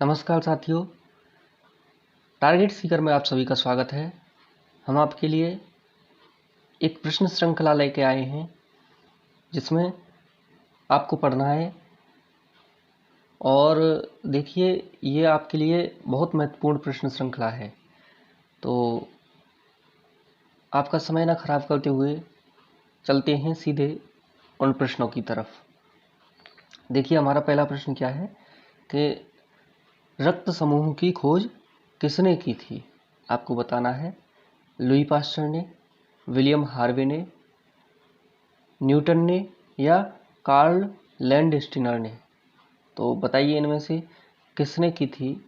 नमस्कार साथियों, टारगेट सीकर में आप सभी का स्वागत है। हम आपके लिए एक प्रश्न श्रृंखला लेके आए हैं जिसमें आपको पढ़ना है। और देखिए, ये आपके लिए बहुत महत्वपूर्ण प्रश्न श्रृंखला है, तो आपका समय ना खराब करते हुए चलते हैं सीधे उन प्रश्नों की तरफ। देखिए, हमारा पहला प्रश्न क्या है कि रक्त समूह की खोज किसने की थी? आपको बताना है। लुई पास्चर ने, विलियम हार्वे ने, न्यूटन ने या कार्ल लैंडस्टीनर ने? तो बताइए इनमें से किसने की थी?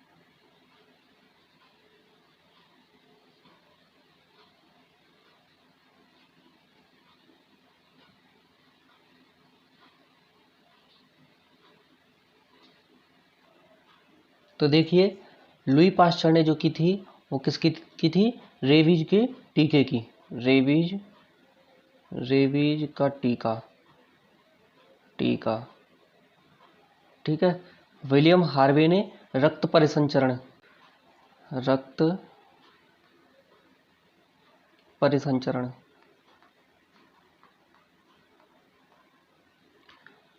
तो देखिए, लुई पास्चर ने जो की थी वो किसकी की थी? रेबीज के टीके की। रेबीज का टीका ठीक है। विलियम हार्वे ने रक्त परिसंचरण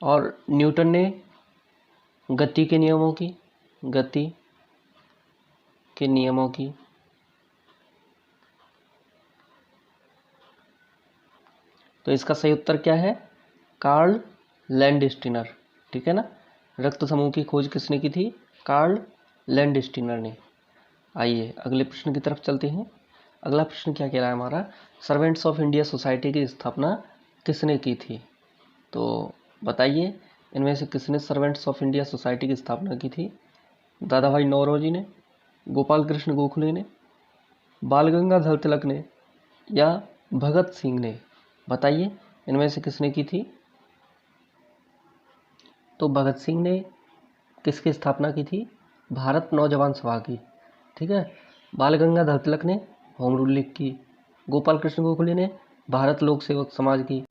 और न्यूटन ने गति के नियमों की। तो इसका सही उत्तर क्या है? Karl Landsteiner. ठीक है ना। रक्त समूह की खोज किसने की थी? कार्ल लैंडस्टीनर ने। आइए अगले प्रश्न की तरफ चलते हैं। अगला प्रश्न क्या कह रहा है हमारा? सर्वेंट्स ऑफ इंडिया सोसाइटी की स्थापना किसने की थी? तो बताइए इनमें से किसने सर्वेंट्स ऑफ इंडिया सोसाइटी की स्थापना की थी? दादा भाई नौरोजी ने, गोपाल कृष्ण गोखले ने, बाल गंगाधर तिलक ने या भगत सिंह ने? बताइए इनमें से किसने की थी? तो भगत सिंह ने किसकी स्थापना की थी? भारत नौजवान सभा की। ठीक है। बाल गंगाधर तिलक ने होम रूल लीग की, गोपाल कृष्ण गोखले ने भारत लोक सेवक समाज की,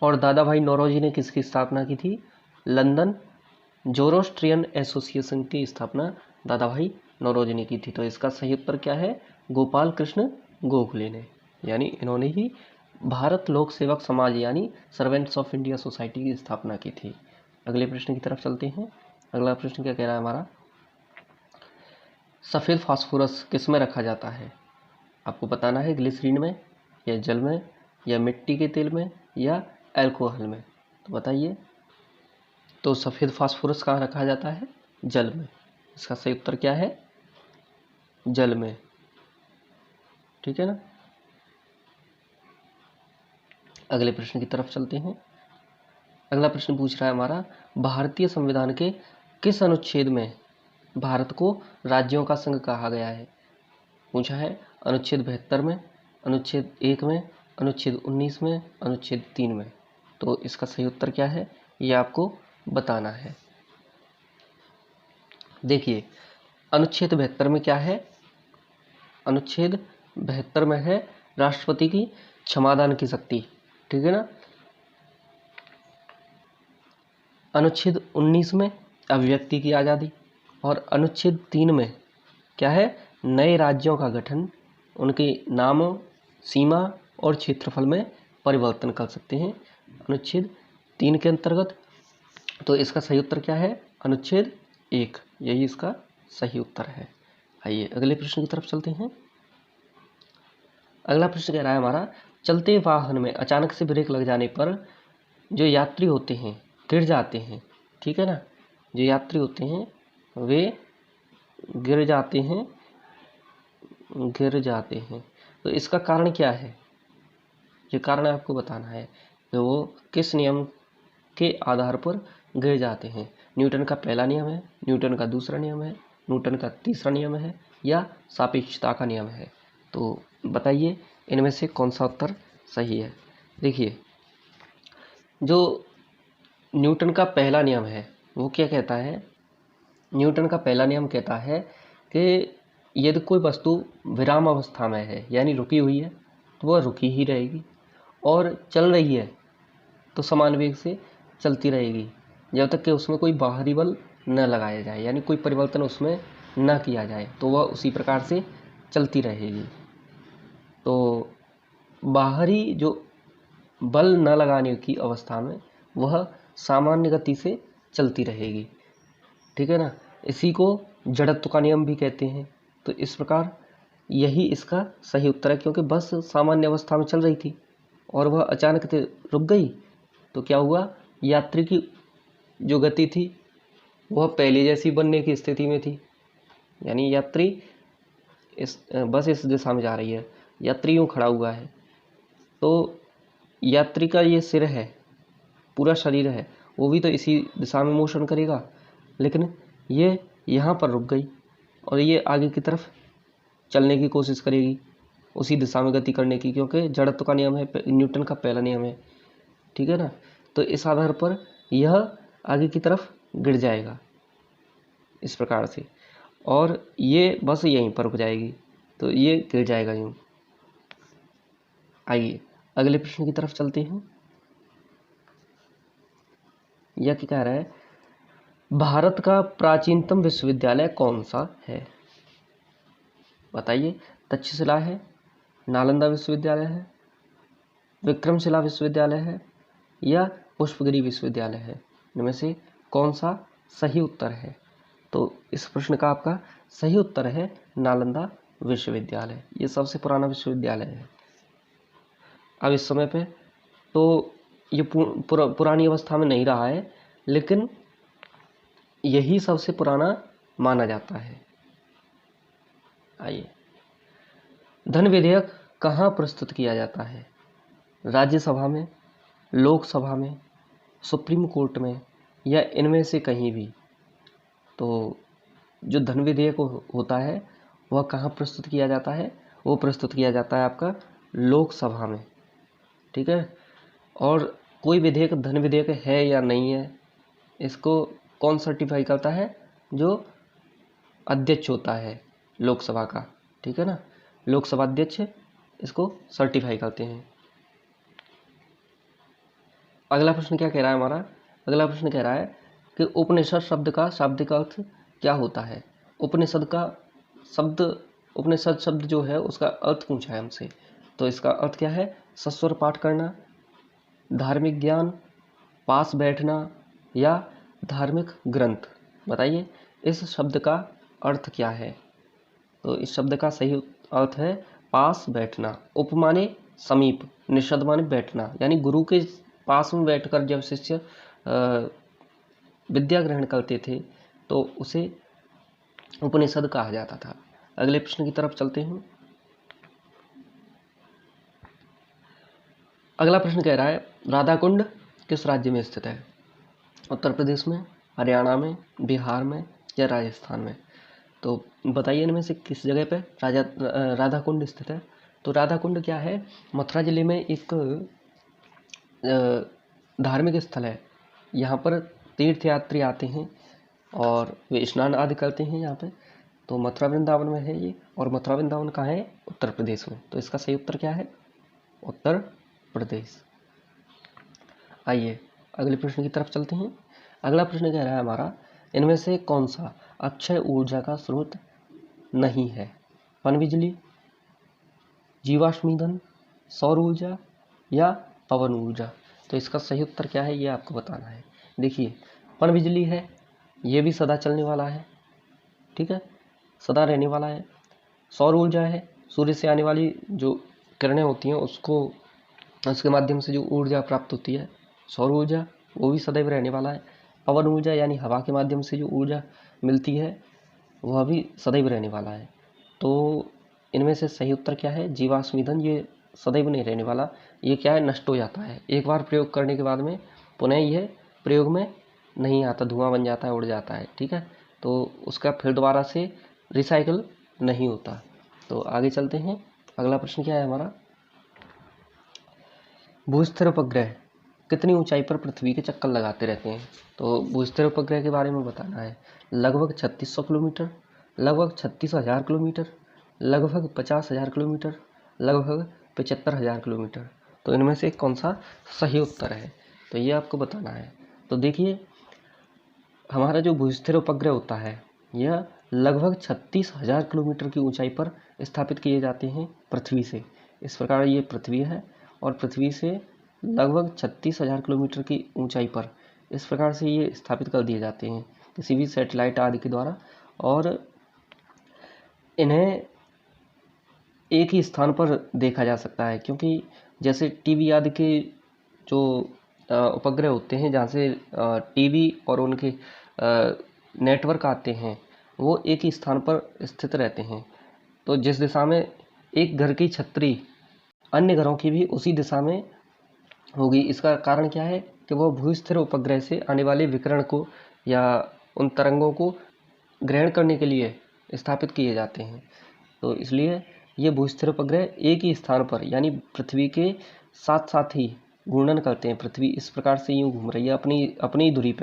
और दादा भाई नौरोजी ने किसकी स्थापना की थी? लंदन जोरोस्ट्रियन एसोसिएशन की स्थापना दादा भाई नौरोजी ने की थी। तो इसका सही उत्तर क्या है? गोपाल कृष्ण गोखले ने, यानी इन्होंने ही भारत लोक सेवक समाज यानी सर्वेंट्स ऑफ इंडिया सोसाइटी की स्थापना की थी। अगले प्रश्न की तरफ चलते हैं। अगला प्रश्न क्या कह रहा है हमारा? सफ़ेद फास्फोरस किस में रखा जाता है? आपको बताना है। ग्लिसरीन में या जल में या मिट्टी के तेल में या अल्कोहल में? तो बताइए। तो सफ़ेद फास्फोरस कहाँ रखा जाता है? जल में। इसका सही उत्तर क्या है? जल में। ठीक है ना। अगले प्रश्न की तरफ चलते हैं। अगला प्रश्न पूछ रहा है हमारा, भारतीय संविधान के किस अनुच्छेद में भारत को राज्यों का संघ कहा गया है? पूछा है अनुच्छेद 72 में, अनुच्छेद 1 में, अनुच्छेद 19 में, अनुच्छेद 3 में? तो इसका सही उत्तर क्या है ये आपको बताना है। देखिए, अनुच्छेद 72 में क्या है? अनुच्छेद 72 में है राष्ट्रपति की क्षमादान की शक्ति। ठीक है ना। अनुच्छेद 19 में अभिव्यक्ति की आज़ादी, और अनुच्छेद 3 में क्या है? नए राज्यों का गठन, उनके नाम, सीमा और क्षेत्रफल में परिवर्तन कर सकते हैं अनुच्छेद 3 के अंतर्गत। तो इसका सही उत्तर क्या है? अनुच्छेद 1, यही इसका सही उत्तर है। आइए अगले प्रश्न की तरफ चलते हैं। अगला प्रश्न कह रहा है हमारा, चलते वाहन में अचानक से ब्रेक लग जाने पर जो यात्री होते हैं गिर जाते हैं। ठीक है ना। जो यात्री होते हैं वे गिर जाते हैं। तो इसका कारण क्या है? ये कारण आपको बताना है कि वो किस नियम के आधार पर गिर जाते हैं। न्यूटन का पहला नियम है, न्यूटन का दूसरा नियम है, न्यूटन का तीसरा नियम है या सापेक्षता का नियम है? तो बताइए इनमें से कौन सा उत्तर सही है। देखिए, जो न्यूटन का पहला नियम है वो क्या कहता है? न्यूटन का पहला नियम कहता है कि यदि कोई वस्तु विराम अवस्था में है यानी रुकी हुई है तो वह रुकी ही रहेगी, और चल रही है तो समान वेग से चलती रहेगी जब तक कि उसमें कोई बाहरी बल न लगाया जाए, यानी कोई परिवर्तन उसमें न किया जाए, तो वह उसी प्रकार से चलती रहेगी। तो बाहरी जो बल न लगाने की अवस्था में वह सामान्य गति से चलती रहेगी, ठीक है ना। इसी को जड़त्व का नियम भी कहते हैं। तो इस प्रकार यही इसका सही उत्तर है, क्योंकि बस सामान्य अवस्था में चल रही थी और वह अचानक से रुक गई, तो क्या हुआ, यात्री की जो गति थी वह पहले जैसी बनने की स्थिति में थी, यानी यात्री बस इस दिशा में जा रही है, यात्री यूँ खड़ा हुआ है, तो यात्री का ये सिर है, पूरा शरीर है, वो भी तो इसी दिशा में मोशन करेगा, लेकिन ये यहाँ पर रुक गई और ये आगे की तरफ चलने की कोशिश करेगी, उसी दिशा में गति करने की, क्योंकि जड़त्व का नियम है, न्यूटन का पहला नियम है, ठीक है ना। तो इस आधार पर यह आगे की तरफ गिर जाएगा इस प्रकार से, और ये बस यहीं पर रुक जाएगी, तो ये गिर जाएगा यूँ। आइए अगले प्रश्न की तरफ चलते हैं। यह क्या कह रहा है, भारत का प्राचीनतम विश्वविद्यालय कौन सा है? बताइए। तक्षशिला है, नालंदा विश्वविद्यालय है, विक्रमशिला विश्वविद्यालय है, या पुष्पगिरी विश्वविद्यालय है? इनमें से कौन सा सही उत्तर है? तो इस प्रश्न का आपका सही उत्तर है नालंदा विश्वविद्यालय। ये सबसे पुराना विश्वविद्यालय है। अब इस समय पे तो ये पुरानी अवस्था में नहीं रहा है, लेकिन यही सबसे पुराना माना जाता है। आइए, धन विधेयक कहाँ प्रस्तुत किया जाता है? राज्यसभा में, लोकसभा में, सुप्रीम कोर्ट में, या इनमें से कहीं भी? तो जो धन विधेयक होता है वह कहाँ प्रस्तुत किया जाता है? वो प्रस्तुत किया जाता है आपका लोकसभा में, ठीक है। और कोई विधेयक धन विधेयक है या नहीं है, इसको कौन सर्टिफाई करता है? जो अध्यक्ष होता है लोकसभा का, ठीक है ना, लोकसभा अध्यक्ष इसको सर्टिफाई करते हैं। अगला प्रश्न क्या कह रहा है हमारा? अगला प्रश्न कह रहा है कि उपनिषद शब्द का शाब्दिक अर्थ क्या होता है? उपनिषद शब्द जो है उसका अर्थ पूछा है हमसे। तो इसका अर्थ क्या है? सस्वर पाठ करना, धार्मिक ज्ञान, पास बैठना, या धार्मिक ग्रंथ। बताइए इस शब्द का अर्थ क्या है? तो इस शब्द का सही अर्थ है पास बैठना। उप माने समीप, निषद माने बैठना, यानी गुरु के पास में बैठकर जब शिष्य विद्या ग्रहण करते थे तो उसे उपनिषद कहा जाता था। अगले प्रश्न की तरफ चलते हैं। अगला प्रश्न कह रहा है राधाकुंड किस राज्य में स्थित है? उत्तर प्रदेश में, हरियाणा में, बिहार में, या राजस्थान में? तो बताइए इनमें से किस जगह पे राधाकुंड स्थित है? तो राधाकुंड क्या है? मथुरा जिले में एक धार्मिक स्थल है। यहाँ पर तीर्थयात्री आते हैं और वे स्नान आदि करते हैं यहाँ पे। तो मथुरा वृंदावन में है ये, और मथुरा वृंदावन कहाँ है? उत्तर प्रदेश में। तो इसका सही उत्तर क्या है? उत्तर प्रदेश। आइए अगले प्रश्न की तरफ चलते हैं। अगला प्रश्न कह रहा है हमारा, इनमें से कौन सा अक्षय ऊर्जा का स्रोत नहीं है? पनबिजली, जीवाश्म ईंधन, सौर ऊर्जा, या पवन ऊर्जा? तो इसका सही उत्तर क्या है ये आपको बताना है। देखिए पनबिजली है, ये भी सदा चलने वाला है, ठीक है, सदा रहने वाला है। सौर ऊर्जा है, सूर्य से आने वाली जो किरणें होती हैं उसके माध्यम से जो ऊर्जा प्राप्त होती है, सौर ऊर्जा, वो भी सदैव रहने वाला है। पवन ऊर्जा यानी हवा के माध्यम से जो ऊर्जा मिलती है वह भी सदैव रहने वाला है। तो इनमें से सही उत्तर क्या है? जीवाश्म ईंधन, ये सदैव नहीं रहने वाला, ये क्या है, नष्ट हो जाता है। एक बार प्रयोग करने के बाद में पुनः यह प्रयोग में नहीं आता, धुआं बन जाता है, उड़ जाता है, ठीक है। तो उसका फिर दोबारा से रिसाइकल नहीं होता। तो आगे चलते हैं। अगला प्रश्न क्या है हमारा, भूस्थिर उपग्रह कितनी ऊंचाई पर पृथ्वी के चक्कर लगाते रहते हैं? तो भूस्थिर उपग्रह के बारे में बताना है। लगभग 3600 किलोमीटर, लगभग 36,000 किलोमीटर, लगभग 50,000 किलोमीटर, लगभग 75,000 किलोमीटर। तो इनमें से कौन सा सही उत्तर है? तो ये आपको बताना है। तो देखिए हमारा जो भूस्थिर उपग्रह होता है यह लगभग 36,000 किलोमीटर की ऊंचाई पर स्थापित किए जाते हैं पृथ्वी से। इस प्रकार ये पृथ्वी है और पृथ्वी से लगभग 36,000 किलोमीटर की ऊंचाई पर इस प्रकार से ये स्थापित कर दिए जाते हैं किसी भी सैटेलाइट आदि के द्वारा, और इन्हें एक ही स्थान पर देखा जा सकता है। क्योंकि जैसे टीवी आदि के जो उपग्रह होते हैं जहाँ से टीवी और उनके नेटवर्क आते हैं वो एक ही स्थान पर स्थित रहते हैं, तो जिस दिशा में एक घर की छतरी अन्य घरों की भी उसी दिशा में होगी। इसका कारण क्या है कि वह भूस्थिर उपग्रह से आने वाले विकिरण को या उन तरंगों को ग्रहण करने के लिए स्थापित किए जाते हैं। तो इसलिए ये भूस्थिर उपग्रह एक ही स्थान पर यानी पृथ्वी के साथ साथ ही घूर्णन करते हैं। पृथ्वी इस प्रकार से यूँ घूम रही है अपनी दूरी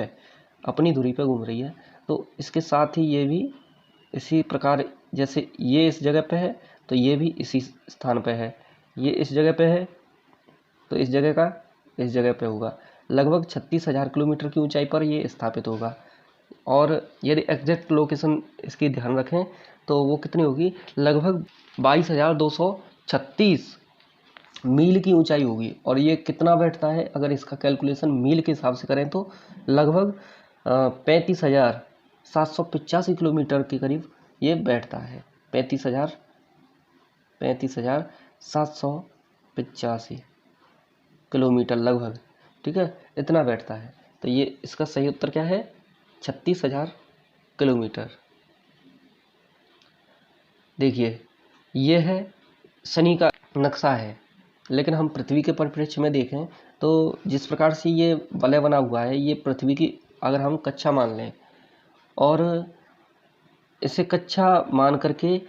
पे घूम रही है, तो इसके साथ ही ये भी इसी प्रकार, जैसे ये इस जगह पे है तो ये भी इसी स्थान पे है, ये इस जगह पे है तो इस जगह का इस जगह पे होगा। लगभग 36,000 किलोमीटर की ऊंचाई पर ये स्थापित होगा। और यदि एग्जैक्ट लोकेशन इसकी ध्यान रखें तो वो कितनी होगी, लगभग 22,236 मील की ऊंचाई होगी। और ये कितना बैठता है, अगर इसका कैलकुलेशन मील के हिसाब से करें तो लगभग 35,785 किलोमीटर के करीब ये बैठता है। 35,785 किलोमीटर लगभग, ठीक है, इतना बैठता है। तो ये इसका सही उत्तर क्या है, 36,000 किलोमीटर। देखिए ये है शनि का नक्शा है, लेकिन हम पृथ्वी के परिप्रेक्ष्य में देखें तो जिस प्रकार से ये वलय बना हुआ है, ये पृथ्वी की अगर हम कक्षा मान लें और इसे कक्षा मान करके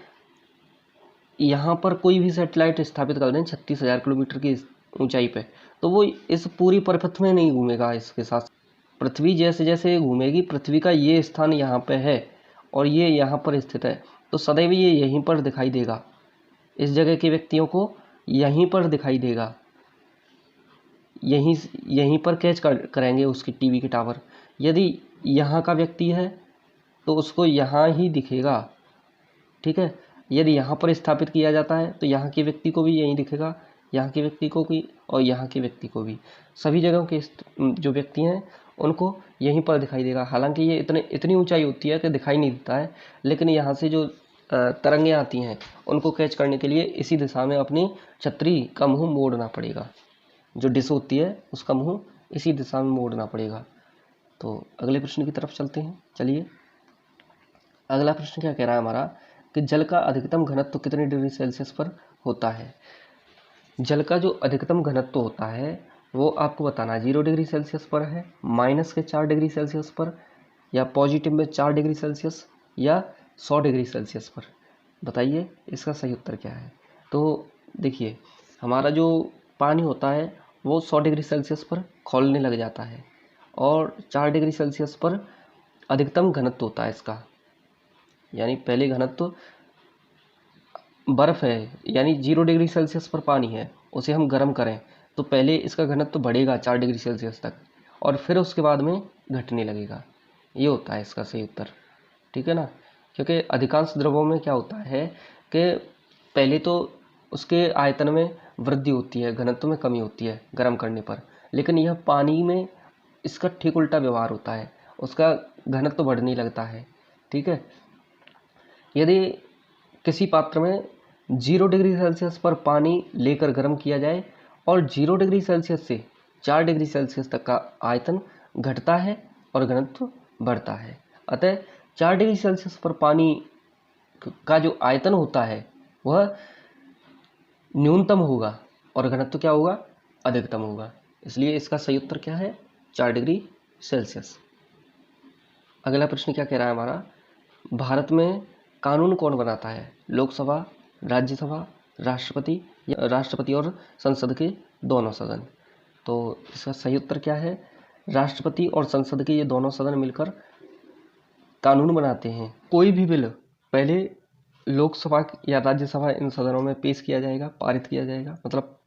यहाँ पर कोई भी सैटेलाइट स्थापित कर दें 36,000 किलोमीटर की ऊंचाई पे, तो वो इस पूरी परिपथ में नहीं घूमेगा। इसके साथ पृथ्वी जैसे जैसे घूमेगी, पृथ्वी का ये स्थान यहाँ पे है और ये यहाँ पर स्थित है, तो सदैव ये यहीं पर दिखाई देगा। इस जगह के व्यक्तियों को यहीं पर दिखाई देगा, यहीं पर कैच करेंगे उसकी टीवी के टावर। यदि यहाँ का व्यक्ति है तो उसको यहाँ ही दिखेगा, ठीक है। यदि यहाँ पर स्थापित किया जाता है तो यहाँ के व्यक्ति को भी यहीं दिखेगा, यहाँ के व्यक्ति को भी और यहाँ के व्यक्ति को भी, सभी जगहों के जो व्यक्ति हैं उनको यहीं पर दिखाई देगा। हालांकि ये इतनी ऊंचाई होती है कि दिखाई नहीं देता है, लेकिन यहाँ से जो तरंगें आती हैं उनको कैच करने के लिए इसी दिशा में अपनी छतरी का मुँह मोड़ना पड़ेगा। जो डिश होती है उसका मुँह इसी दिशा में मोड़ना पड़ेगा। तो अगले प्रश्न की तरफ चलते हैं। चलिए, अगला प्रश्न क्या कह रहा है हमारा कि जल का अधिकतम घनत्व कितने डिग्री सेल्सियस पर होता है। जल का जो अधिकतम घनत्व होता है वो आपको बताना है 0 डिग्री सेल्सियस पर है, -4 डिग्री सेल्सियस पर, या पॉजिटिव में 4 डिग्री सेल्सियस, या 100 डिग्री सेल्सियस पर। बताइए इसका सही उत्तर क्या है। तो देखिए, हमारा जो पानी होता है वो 100 डिग्री सेल्सियस पर खौलने लग जाता है और 4 डिग्री सेल्सियस पर अधिकतम घनत्व होता है इसका। यानी पहले घनत्व बर्फ़ है, यानी 0 डिग्री सेल्सियस पर पानी है, उसे हम गर्म करें तो पहले इसका घनत्व बढ़ेगा 4 डिग्री सेल्सियस तक और फिर उसके बाद में घटने लगेगा। ये होता है इसका सही उत्तर, ठीक है ना। क्योंकि अधिकांश द्रवों में क्या होता है कि पहले तो उसके आयतन में वृद्धि होती है, घनत्व में कमी होती है गर्म करने पर, लेकिन यह पानी में इसका ठीक उल्टा व्यवहार होता है, उसका घनत्व बढ़ने लगता है, ठीक है। यदि किसी पात्र में 0 डिग्री सेल्सियस पर पानी लेकर गर्म किया जाए और 0 डिग्री सेल्सियस से 4 डिग्री सेल्सियस तक का आयतन घटता है और घनत्व बढ़ता है। अतः 4 डिग्री सेल्सियस पर पानी का जो आयतन होता है वह न्यूनतम होगा और घनत्व क्या होगा, अधिकतम होगा। इसलिए इसका सही उत्तर क्या है, 4 डिग्री सेल्सियस। अगला प्रश्न क्या कह रहा है हमारा, भारत में कानून कौन बनाता है, लोकसभा, राज्यसभा, राष्ट्रपति, या राष्ट्रपति और संसद के दोनों सदन। तो इसका सही उत्तर क्या है, राष्ट्रपति और संसद के ये दोनों सदन मिलकर कानून बनाते हैं। कोई भी बिल पहले लोकसभा या राज्यसभा इन सदनों में पेश किया जाएगा, पारित किया जाएगा, मतलब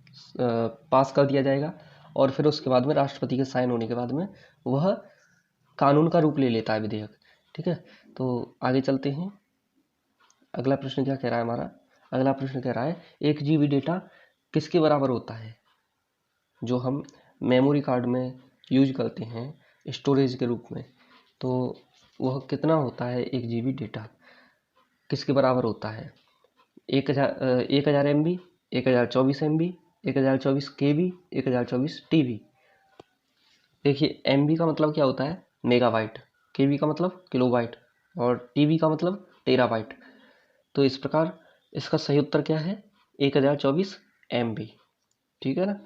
पास कर दिया जाएगा, और फिर उसके बाद में राष्ट्रपति के साइन होने के बाद में वह कानून का रूप ले लेता है विधेयक। ठीक है, तो आगे चलते हैं। अगला प्रश्न क्या कह रहा है हमारा? अगला प्रश्न कह रहा है 1 GB डेटा किसके बराबर होता है? जो हम मेमोरी कार्ड में यूज करते हैं स्टोरेज के रूप में, तो वह कितना होता है? 1 GB डेटा किसके बराबर होता है? 1000 MB, 1024 MB, 1024 KB, 1024 TB। देखिए MB का मतलब क्या होता है? मेगाबाइट, KB का मतलब किलोबाइट और TB का मतलब टेराबाइट। तो इस प्रकार इसका सही उत्तर क्या है? 1024 MB। ठीक है ना।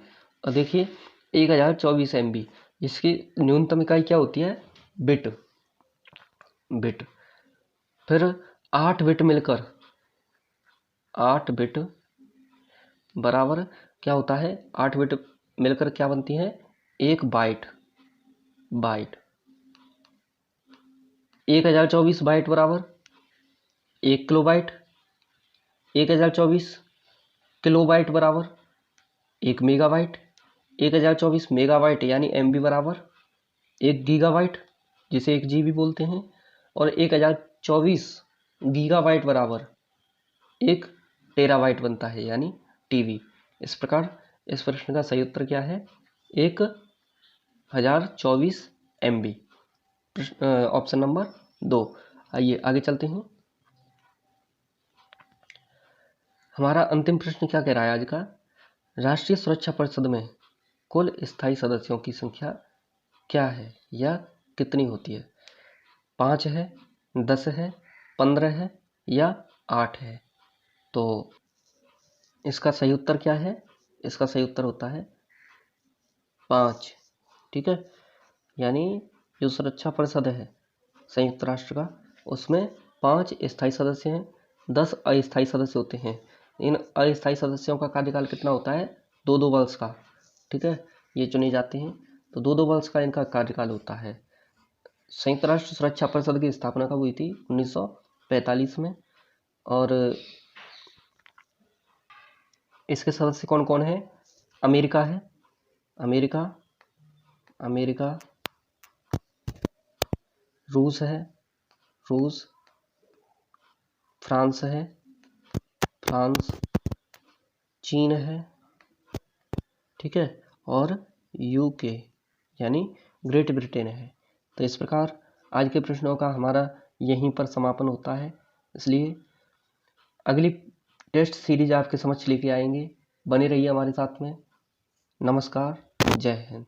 और देखिए 1024 MB, इसकी न्यूनतम इकाई क्या होती है? बिट। बिट। फिर 8 बिट मिलकर 8 बिट बराबर क्या होता है? 8 बिट मिलकर क्या बनती है? 1 बाइट। बाइट 1024 बाइट बराबर 1 किलोबाइट। 1024 किलोबाइट बराबर 1 मेगाबाइट। 1024 मेगाबाइट यानी MB बराबर 1 गीगाबाइट, जिसे 1 GB बोलते हैं। और 1024 गीगाबाइट बराबर 1 टेराबाइट बनता है यानी TB। इस प्रकार इस प्रश्न का सही उत्तर क्या है? 1024 MB, ऑप्शन नंबर 2। आइए आगे चलते हैं। हमारा अंतिम प्रश्न क्या कह रहा है आज का? राष्ट्रीय सुरक्षा परिषद में कुल स्थायी सदस्यों की संख्या क्या है या कितनी होती है? 5 है, 10 है, 15 है या 8 है? तो इसका सही उत्तर क्या है? इसका सही उत्तर होता है 5। ठीक है, यानी जो सुरक्षा परिषद है संयुक्त राष्ट्र का, उसमें 5 स्थायी सदस्य हैं, 10 अस्थायी सदस्य होते हैं। इन अस्थायी सदस्यों का कार्यकाल कितना होता है? 2-2 वर्ष का। ठीक है, ये चुने जाते हैं, तो 2-2 वर्ष का इनका कार्यकाल होता है। संयुक्त राष्ट्र सुरक्षा परिषद की स्थापना कब हुई थी? 1945 में। और इसके सदस्य कौन कौन है? अमेरिका है, अमेरिका, अमेरिका, रूस है, रूस, फ्रांस है, फ्रांस, चीन है, ठीक है, और यूके यानी ग्रेट ब्रिटेन है। तो इस प्रकार आज के प्रश्नों का हमारा यहीं पर समापन होता है। इसलिए अगली टेस्ट सीरीज आपके समक्ष लेके आएंगे। बने रहिए हमारे साथ में। नमस्कार, जय हिंद।